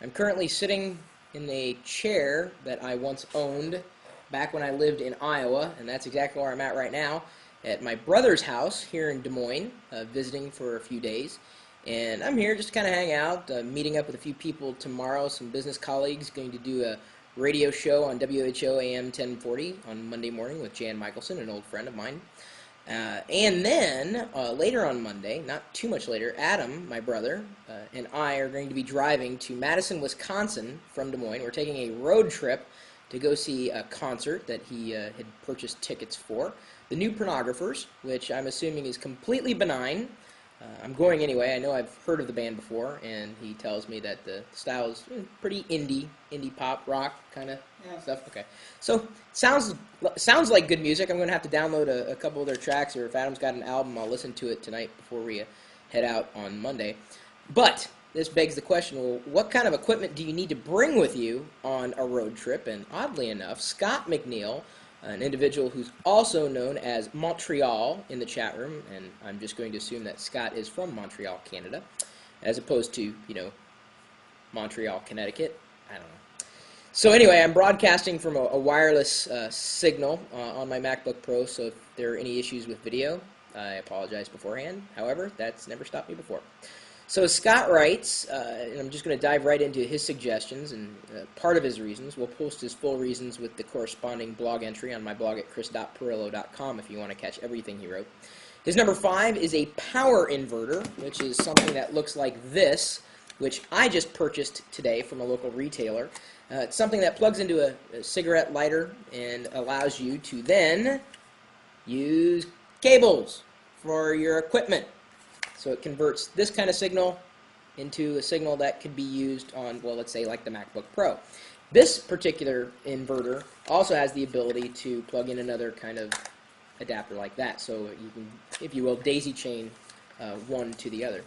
I'm currently sitting in a chair that I once owned back when I lived in Iowa, and that's exactly where I'm at right now, at my brother's house here in Des Moines, visiting for a few days. And I'm here just to kind of hang out, meeting up with a few people tomorrow, some business colleagues, going to do a radio show on WHO AM 1040 on Monday morning with Jan Michelson, an old friend of mine. And then later on Monday, not too much later, Adam, my brother, and I are going to be driving to Madison, Wisconsin from Des Moines. We're taking a road trip to go see a concert that he had purchased tickets for. The New Pornographers, which I'm assuming is completely benign. I'm going anyway. I know I've heard of the band before, and he tells me that the style is pretty indie pop, rock kind of stuff. Okay, so sounds like good music. I'm going to have to download a couple of their tracks, or if Adam's got an album, I'll listen to it tonight before we head out on Monday. But this begs the question, well, what kind of equipment do you need to bring with you on a road trip? And oddly enough, Scott McNeil, an individual who's also known as Montreal in the chat room, and I'm just going to assume that Scott is from Montreal, Canada, as opposed to, Montreal, Connecticut. I don't know. So anyway, I'm broadcasting from a wireless signal on my MacBook Pro, so if there are any issues with video, I apologize beforehand. However, that's never stopped me before. So Scott writes, and I'm just going to dive right into his suggestions and part of his reasons. We'll post his full reasons with the corresponding blog entry on my blog at chris.pirillo.com if you want to catch everything he wrote. His number 5 is a power inverter, which is something that looks like this, which I just purchased today from a local retailer. It's something that plugs into a cigarette lighter and allows you to then use cables for your equipment. So it converts this kind of signal into a signal that could be used on, well, let's say like the MacBook Pro. This particular inverter also has the ability to plug in another kind of adapter like that. So you can, if you will, daisy chain one to the other.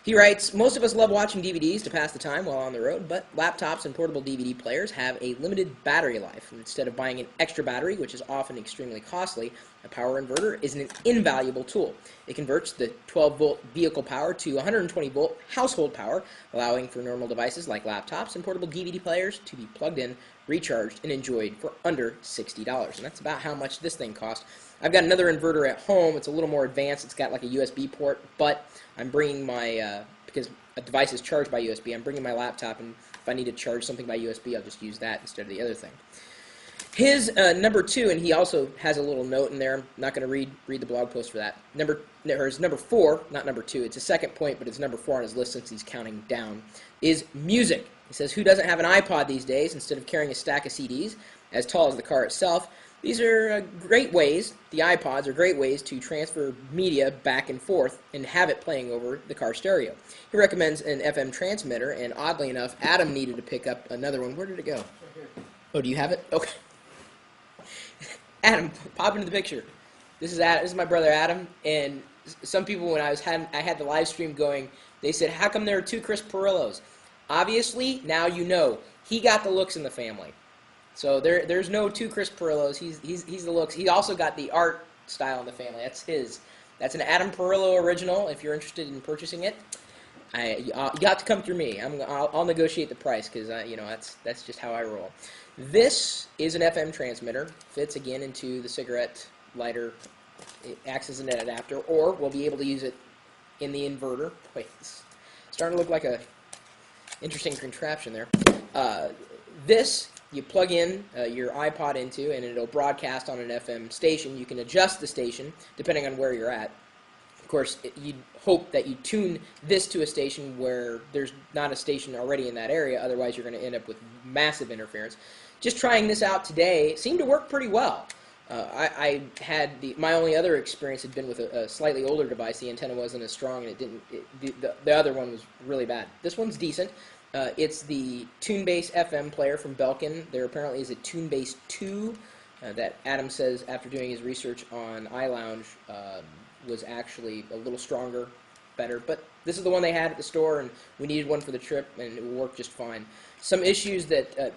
He writes, most of us love watching DVDs to pass the time while on the road, but laptops and portable DVD players have a limited battery life. Instead of buying an extra battery, which is often extremely costly, a power inverter is an invaluable tool. It converts the 12-volt vehicle power to 120-volt household power, allowing for normal devices like laptops and portable DVD players to be plugged in, recharged, and enjoyed for under $60. And that's about how much this thing costs. I've got another inverter at home. It's a little more advanced. It's got like a USB port, but I'm bringing my, because a device is charged by USB, I'm bringing my laptop, and if I need to charge something by USB, I'll just use that instead of the other thing. His number 2, and he also has a little note in there. I'm not going to read the blog post for that. His number 4, not number 2, it's a second point, but it's number 4 on his list since he's counting down, is music. He says, who doesn't have an iPod these days instead of carrying a stack of CDs as tall as the car itself? These are great ways, the iPods are great ways to transfer media back and forth and have it playing over the car stereo. He recommends an FM transmitter, and oddly enough, Adam needed to pick up another one. Where did it go? Right here. Oh, do you have it? Okay. Adam, pop into the picture. This is my brother Adam, and some people when I had the live stream going, they said, how come there are 2 Chris Pirillos? Obviously, now you know. He got the looks in the family. So there's no 2 Chris Pirillos. He's the looks. He also got the art style in the family. That's his. That's an Adam Pirillo original. If you're interested in purchasing it, you got to come through me. I'll negotiate the price because that's just how I roll. This is an FM transmitter. Fits again into the cigarette lighter. It acts as an adapter, or we'll be able to use it in the inverter. Wait, it's starting to look like a interesting contraption there. This you plug in your iPod into, and it'll broadcast on an FM station. You can adjust the station depending on where you're at. Of course, you'd hope that you tune this to a station where there's not a station already in that area. Otherwise, you're going to end up with massive interference. Just trying this out today, it seemed to work pretty well. I had my only other experience had been with a slightly older device. The antenna wasn't as strong, and the other one was really bad. This one's decent. It's the Tunebase FM player from Belkin. There apparently is a Tunebase 2 that Adam says, after doing his research on iLounge, was actually a little stronger, better. But this is the one they had at the store, and we needed one for the trip, and it worked just fine. Some issues that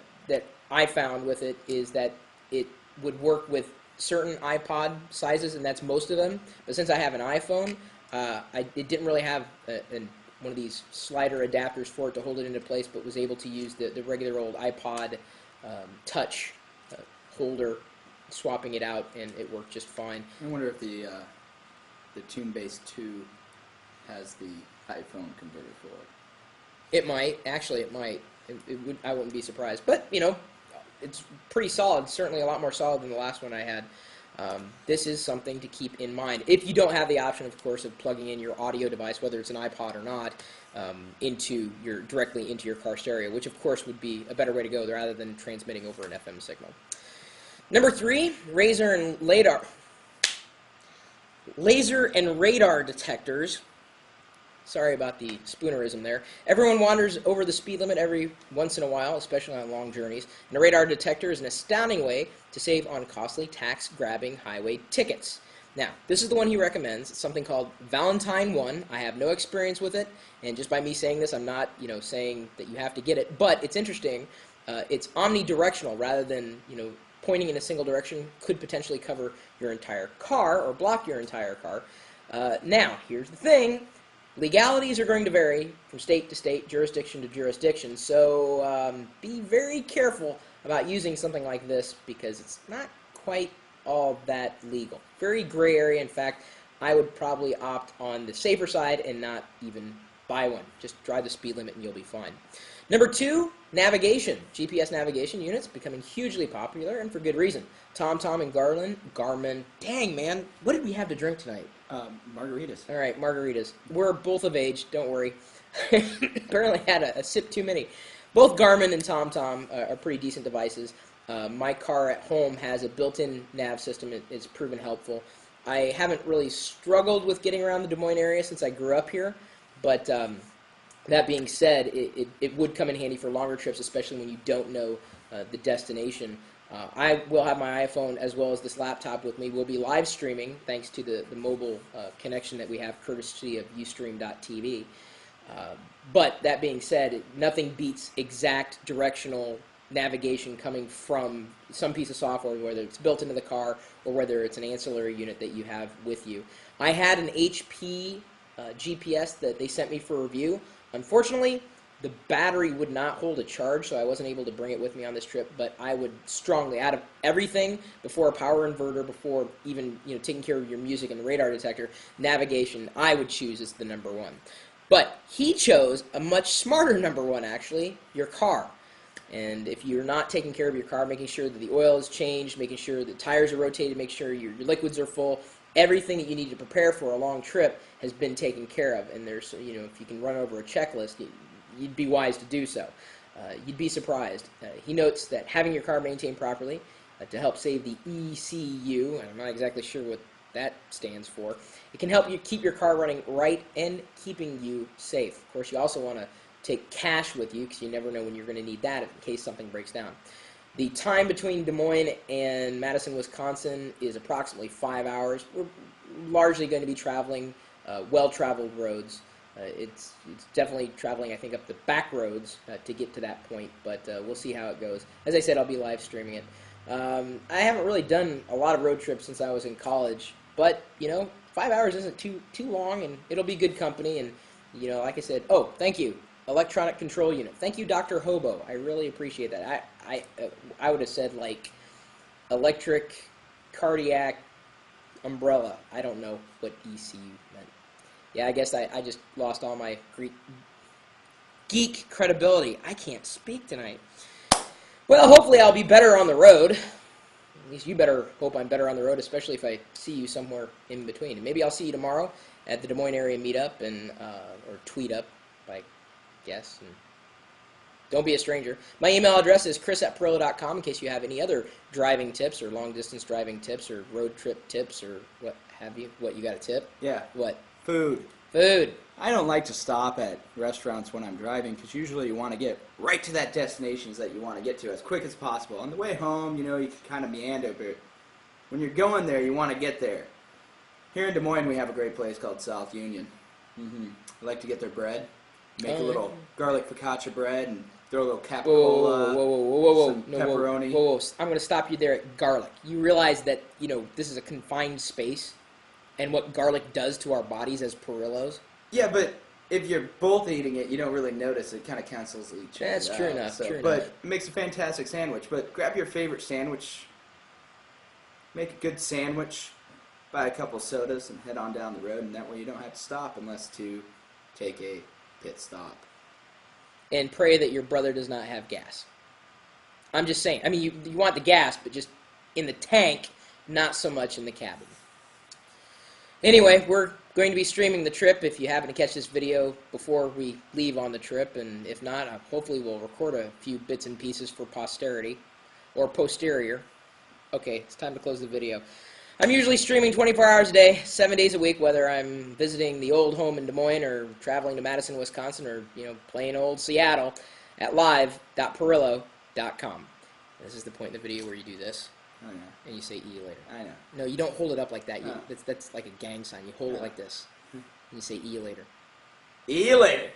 I found with it is that it would work with certain iPod sizes, and that's most of them. But since I have an iPhone, it didn't really have one of these slider adapters for it to hold it into place, but was able to use the regular old iPod Touch holder, swapping it out, and it worked just fine. I wonder if the Tune-Base 2 has the iPhone converter for it. It might. Actually, it might. I wouldn't be surprised. But, you know, it's pretty solid. Certainly a lot more solid than the last one I had. This is something to keep in mind. If you don't have the option, of course, of plugging in your audio device, whether it's an iPod or not, directly into your car stereo, which, of course, would be a better way to go rather than transmitting over an FM signal. Number 3, laser and radar detectors. Sorry about the spoonerism there. Everyone wanders over the speed limit every once in a while, especially on long journeys, and a radar detector is an astounding way to save on costly tax-grabbing highway tickets. Now, this is the one he recommends. It's something called Valentine 1. I have no experience with it, and just by me saying this, I'm not, saying that you have to get it, but it's interesting. It's omnidirectional rather than, pointing in a single direction could potentially cover your entire car or block your entire car. Now, here's the thing. Legalities are going to vary from state to state, jurisdiction to jurisdiction, so be very careful about using something like this because it's not quite all that legal. Very gray area. In fact, I would probably opt on the safer side and not even buy one. Just drive the speed limit and you'll be fine. Number 2, navigation. GPS navigation units becoming hugely popular, and for good reason. TomTom and Garmin. Dang, man, what did we have to drink tonight? Margaritas. All right, margaritas. We're both of age, don't worry. Apparently had a sip too many. Both Garmin and TomTom are pretty decent devices. My car at home has a built-in nav system. It's proven helpful. I haven't really struggled with getting around the Des Moines area since I grew up here, but that being said, it would come in handy for longer trips, especially when you don't know the destination. I will have my iPhone as well as this laptop with me. We'll be live streaming thanks to the mobile connection that we have courtesy of Ustream.tv. But that being said, nothing beats exact directional navigation coming from some piece of software, whether it's built into the car or whether it's an ancillary unit that you have with you. I had an HP GPS that they sent me for review. Unfortunately, the battery would not hold a charge, so I wasn't able to bring it with me on this trip, but I would strongly, out of everything, before a power inverter, before even taking care of your music and the radar detector, navigation, I would choose as the number 1. But he chose a much smarter number 1, actually, your car. And if you're not taking care of your car, making sure that the oil is changed, making sure the tires are rotated, make sure your liquids are full, everything that you need to prepare for a long trip has been taken care of. And there's, if you can run over a checklist, you'd be wise to do so. You'd be surprised. He notes that having your car maintained properly to help save the ECU, and I'm not exactly sure what that stands for, it can help you keep your car running right and keeping you safe. Of course, you also want to take cash with you because you never know when you're going to need that in case something breaks down. The time between Des Moines and Madison, Wisconsin is approximately 5 hours. We're largely going to be traveling well-traveled roads. It's definitely traveling, I think, up the back roads to get to that point, but we'll see how it goes. As I said, I'll be live streaming it. I haven't really done a lot of road trips since I was in college, but 5 hours isn't too long, and it'll be good company. And like I said, oh, thank you, electronic control unit. Thank you, Dr. Hobo. I really appreciate that. I would have said like electric cardiac umbrella. I don't know what ECU meant. Yeah, I guess I just lost all my geek credibility. I can't speak tonight. Well, hopefully I'll be better on the road. At least you better hope I'm better on the road, especially if I see you somewhere in between. And maybe I'll see you tomorrow at the Des Moines area meetup and or tweet up, I guess. And don't be a stranger. My email address is chris@perillo.com in case you have any other driving tips or long-distance driving tips or road trip tips or what have you. What, you got a tip? Yeah. What? Food. Food. I don't like to stop at restaurants when I'm driving because usually you want to get right to that destination that you want to get to as quick as possible. On the way home, you can kind of meander, but when you're going there, you want to get there. Here in Des Moines, we have a great place called South Union. I like to get their bread, make a little garlic focaccia bread, and throw a little capicola, some pepperoni. Whoa. I'm going to stop you there at garlic. You realize that, this is a confined space and what garlic does to our bodies as Perillos? Yeah, but if you're both eating it, you don't really notice. It kind of cancels each other That's true out. enough, So, true but enough. it makes a fantastic sandwich. But grab your favorite sandwich, make a good sandwich, buy a couple sodas, and head on down the road. And that way you don't have to stop unless to take a pit stop. And pray that your brother does not have gas. I'm just saying. I mean, you want the gas, but just in the tank, not so much in the cabin. Anyway, we're going to be streaming the trip if you happen to catch this video before we leave on the trip, and if not, hopefully we'll record a few bits and pieces for posterity, or posterior. Okay, it's time to close the video. I'm usually streaming 24 hours a day, 7 days a week, whether I'm visiting the old home in Des Moines or traveling to Madison, Wisconsin, or plain old Seattle at live.perillo.com. This is the point in the video where you do this. Oh, yeah. And you say "E" later. I know. No, you don't hold it up like that. Oh. That's like a gang sign. You hold it like this. And you say "E" later. See you later.